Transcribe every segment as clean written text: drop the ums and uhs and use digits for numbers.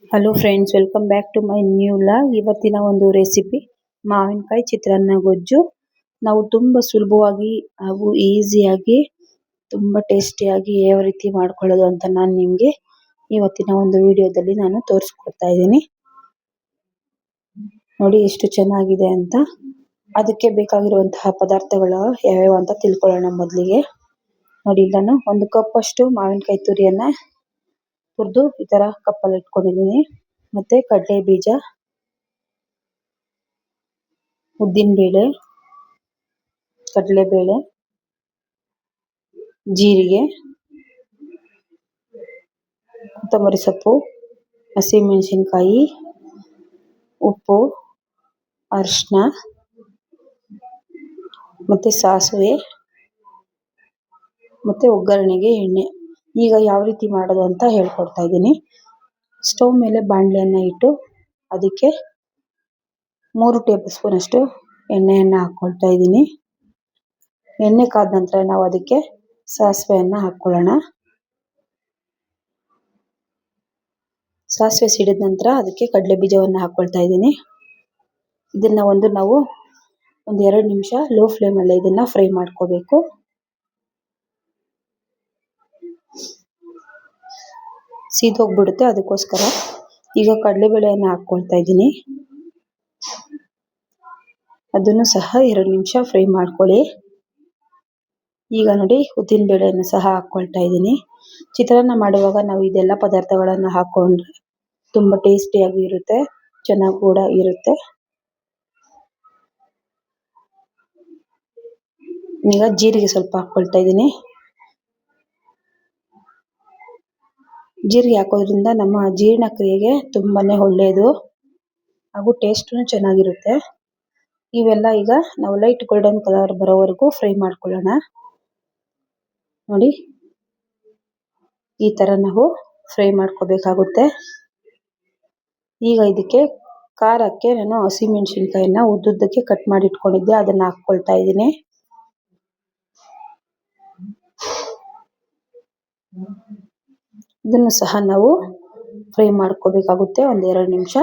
Hello friends, welcome back to my new vlog. ಇವತ್ತಿನ ಒಂದು recipe ಮಾವಿನಕಾಯಿ ಚಿತ್ರಾನ್ನ ಗೊಜ್ಜು. ನಾವು ತುಂಬ ಸುಲಭವಾಗಿ ಹಾಗೂ ಈಸಿಯಾಗಿ ತುಂಬ ಟೇಸ್ಟಿಯಾಗಿ ಯಾವ ರೀತಿ ಮಾಡ್ಕೊಳ್ಳೋದು ಅಂತ ನಾನು ನಿಮಗೆ ಇವತ್ತಿನ ಒಂದು ವಿಡಿಯೋದಲ್ಲಿ ನಾನು ತೋರಿಸ್ಕೊಡ್ತಾ ಇದ್ದೀನಿ. ನೋಡಿ ಎಷ್ಟು ಚೆನ್ನಾಗಿದೆ ಅಂತ. ಅದಕ್ಕೆ ಬೇಕಾಗಿರುವಂತಹ ಪದಾರ್ಥಗಳು ಯಾವ್ಯಾವ ಅಂತ ತಿಳ್ಕೊಳ್ಳೋಣ. ಮೊದಲಿಗೆ ನೋಡಿ, ನಾನು ಒಂದು ಕಪ್ ಅಷ್ಟು ಮಾವಿನಕಾಯಿ ತುರಿಯನ್ನ ಹುರಿದು ಈ ತರ ಕಪ್ಪಲ್ಲಿ ಇಟ್ಕೊಂಡಿದ್ದೀನಿ. ಮತ್ತೆ ಕಡಲೆ ಬೀಜ, ಉದ್ದಿನಬೇಳೆ, ಕಡಲೆಬೇಳೆ, ಜೀರಿಗೆ, ಕೊತ್ತಂಬರಿ ಸೊಪ್ಪು, ಹಸಿಮೆಣಸಿನಕಾಯಿ, ಉಪ್ಪು, ಅರಿಶಿನ, ಮತ್ತೆ ಸಾಸಿವೆ, ಮತ್ತೆ ಒಗ್ಗರಣೆಗೆ ಎಣ್ಣೆ. ಈಗ ಯಾವ ರೀತಿ ಮಾಡೋದು ಅಂತ ಹೇಳ್ಕೊಡ್ತಾ ಇದ್ದೀನಿ. ಸ್ಟವ್ ಮೇಲೆ ಬಾಣಲೆಯನ್ನ ಇಟ್ಟು ಅದಕ್ಕೆ 3 ಟೇಬಲ್ ಸ್ಪೂನ್ ಅಷ್ಟು ಎಣ್ಣೆಯನ್ನು ಹಾಕ್ಕೊಳ್ತಾ ಇದ್ದೀನಿ. ಎಣ್ಣೆ ಕಾದ ನಂತರ ನಾವು ಅದಕ್ಕೆ ಸಾಸಿವೆಯನ್ನು ಹಾಕ್ಕೊಳ್ಳೋಣ. ಸಾಸಿವೆ ಸಿಡಿದ ನಂತರ ಅದಕ್ಕೆ ಕಡಲೆ ಬೀಜವನ್ನು ಹಾಕ್ಕೊಳ್ತಾ ಇದ್ದೀನಿ. ಇದನ್ನ ನಾವು ಒಂದು 2 ನಿಮಿಷ ಲೋ ಫ್ಲೇಮಲ್ಲಿ ಇದನ್ನ ಫ್ರೈ ಮಾಡ್ಕೋಬೇಕು. ಸೀದೋಗ್ಬಿಡುತ್ತೆ, ಅದಕ್ಕೋಸ್ಕರ ಈಗ ಕಡಲೆಬೇಳೆಯನ್ನು ಹಾಕ್ಕೊಳ್ತಾ ಇದ್ದೀನಿ. ಅದನ್ನು ಸಹ 2 ನಿಮಿಷ ಫ್ರೈ ಮಾಡ್ಕೊಳ್ಳಿ. ಈಗ ನೋಡಿ, ಉದ್ದಿನ ಬೇಳೆಯನ್ನು ಸಹ ಹಾಕ್ಕೊಳ್ತಾ ಇದ್ದೀನಿ. ಚಿತ್ರಾನ್ನ ಮಾಡುವಾಗ ನಾವು ಇದೆಲ್ಲ ಪದಾರ್ಥಗಳನ್ನು ಹಾಕೊಂಡ್ರೆ ತುಂಬಾ ಟೇಸ್ಟಿಯಾಗಿ ಇರುತ್ತೆ, ಚೆನ್ನಾಗಿ ಕೂಡ ಇರುತ್ತೆ. ಈಗ ಜೀರಿಗೆ ಸ್ವಲ್ಪ ಹಾಕ್ಕೊಳ್ತಾ ಇದ್ದೀನಿ. ಜೀರಿಗೆ ಹಾಕೋದ್ರಿಂದ ನಮ್ಮ ಜೀರ್ಣಕ್ರಿಯೆಗೆ ತುಂಬಾನೇ ಒಳ್ಳೆಯದು ಹಾಗೂ ಟೇಸ್ಟು ಚೆನ್ನಾಗಿರುತ್ತೆ. ಇವೆಲ್ಲ ಈಗ ನಾವು ಲೈಟ್ ಗೋಲ್ಡನ್ ಕಲರ್ ಬರೋವರೆಗೂ ಫ್ರೈ ಮಾಡ್ಕೊಳ್ಳೋಣ. ನೋಡಿ, ಈ ತರ ನಾವು ಫ್ರೈ ಮಾಡ್ಕೋಬೇಕಾಗುತ್ತೆ. ಈಗ ಇದಕ್ಕೆ ಖಾರಕ್ಕೆ ನಾನು ಹಸಿಮೆಣಸಿನಕಾಯಿನ ಉದ್ದುದ್ದಕ್ಕೆ ಕಟ್ ಮಾಡಿ ಇಟ್ಕೊಂಡಿದ್ದೆ, ಅದನ್ನ ಹಾಕ್ಕೊಳ್ತಾ ಇದ್ದೀನಿ. ಇದನ್ನು ಸಹ ನಾವು ಫ್ರೈ ಮಾಡ್ಕೋಬೇಕಾಗುತ್ತೆ 1-2 ನಿಮಿಷ.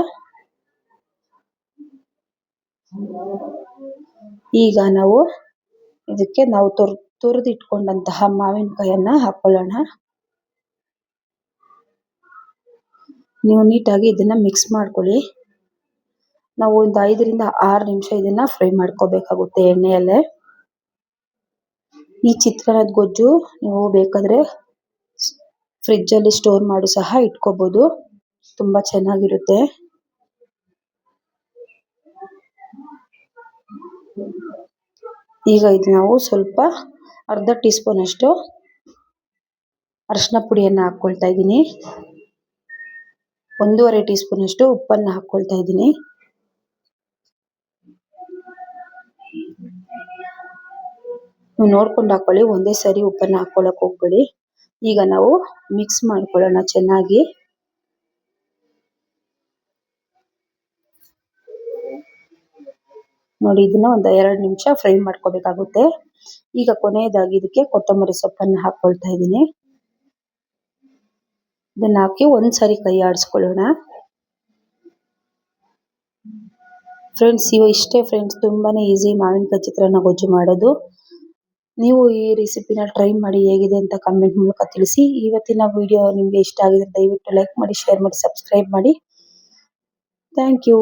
ಈಗ ನಾವು ಇದಕ್ಕೆ ನಾವು ತುರಿದಿಟ್ಕೊಂಡಂತಹ ಮಾವಿನಕಾಯಿಯನ್ನ ಹಾಕೊಳ್ಳೋಣ. ನೀವು ನೀಟಾಗಿ ಇದನ್ನ ಮಿಕ್ಸ್ ಮಾಡ್ಕೊಳ್ಳಿ. ನಾವು ಒಂದು 5-6 ನಿಮಿಷ ಇದನ್ನ ಫ್ರೈ ಮಾಡ್ಕೋಬೇಕಾಗುತ್ತೆ ಎಣ್ಣೆಯಲ್ಲೇ. ಈ ಚಿತ್ರಾನ್ನದ ಗೊಜ್ಜು ನೀವು ಬೇಕಾದ್ರೆ ಫ್ರಿಡ್ಜ್ ಅಲ್ಲಿ ಸ್ಟೋರ್ ಮಾಡಿ ಸಹ ಇಟ್ಕೋಬಹುದು, ತುಂಬಾ ಚೆನ್ನಾಗಿರುತ್ತೆ. ಈಗ ಇದು ನಾವು ಸ್ವಲ್ಪ ಅರ್ಧ ಟೀ ಸ್ಪೂನ್ ಅಷ್ಟು ಅರಿಶಿನ ಪುಡಿಯನ್ನು ಹಾಕ್ಕೊಳ್ತಾ ಇದ್ದೀನಿ. 1.5 ಟೀ ಸ್ಪೂನ್ ಅಷ್ಟು ಉಪ್ಪನ್ನು ಹಾಕ್ಕೊಳ್ತಾ ಇದ್ದೀನಿ. ನೀವು ನೋಡ್ಕೊಂಡು ಹಾಕೊಳ್ಳಿ, ಒಂದೇ ಸರಿ ಉಪ್ಪನ್ನು ಹಾಕೊಳ್ಳಕ್ ಹೋಗ್ಬೇಡಿ. ಈಗ ನಾವು ಮಿಕ್ಸ್ ಮಾಡ್ಕೊಳ್ಳೋಣ ಚೆನ್ನಾಗಿ. ನೋಡಿ, ಇದನ್ನ 1-2 ನಿಮಿಷ ಫ್ರೈ ಮಾಡ್ಕೋಬೇಕಾಗುತ್ತೆ. ಈಗ ಕೊನೆಯದಾಗಿ ಇದಕ್ಕೆ ಕೊತ್ತಂಬರಿ ಸೊಪ್ಪನ್ನು ಹಾಕ್ಕೊಳ್ತಾ ಇದ್ದೀನಿ. ಇದನ್ನ ಹಾಕಿ ಒಂದ್ಸರಿ ಕೈ ಆಡಿಸ್ಕೊಳ್ಳೋಣ. ಫ್ರೆಂಡ್ಸ್, ಇಷ್ಟೇ ಫ್ರೆಂಡ್ಸ್, ತುಂಬಾನೇ ಈಸಿ ಮಾವಿನಕಾಯಿ ಚಿತ್ರಾನ್ನ ಗೊಜ್ಜು ಮಾಡೋದು. ನೀವು ಈ ರೆಸಿಪಿನ ಟ್ರೈ ಮಾಡಿ, ಹೇಗಿದೆ ಅಂತ ಕಮೆಂಟ್ ಮೂಲಕ ತಿಳಿಸಿ. ಇವತ್ತಿನ ವಿಡಿಯೋ ನಿಮಗೆ ಇಷ್ಟ ಆಗಿದ್ರೆ ದಯವಿಟ್ಟು ಲೈಕ್ ಮಾಡಿ, ಶೇರ್ ಮಾಡಿ, ಸಬ್ಸ್ಕ್ರೈಬ್ ಮಾಡಿ. Thank you.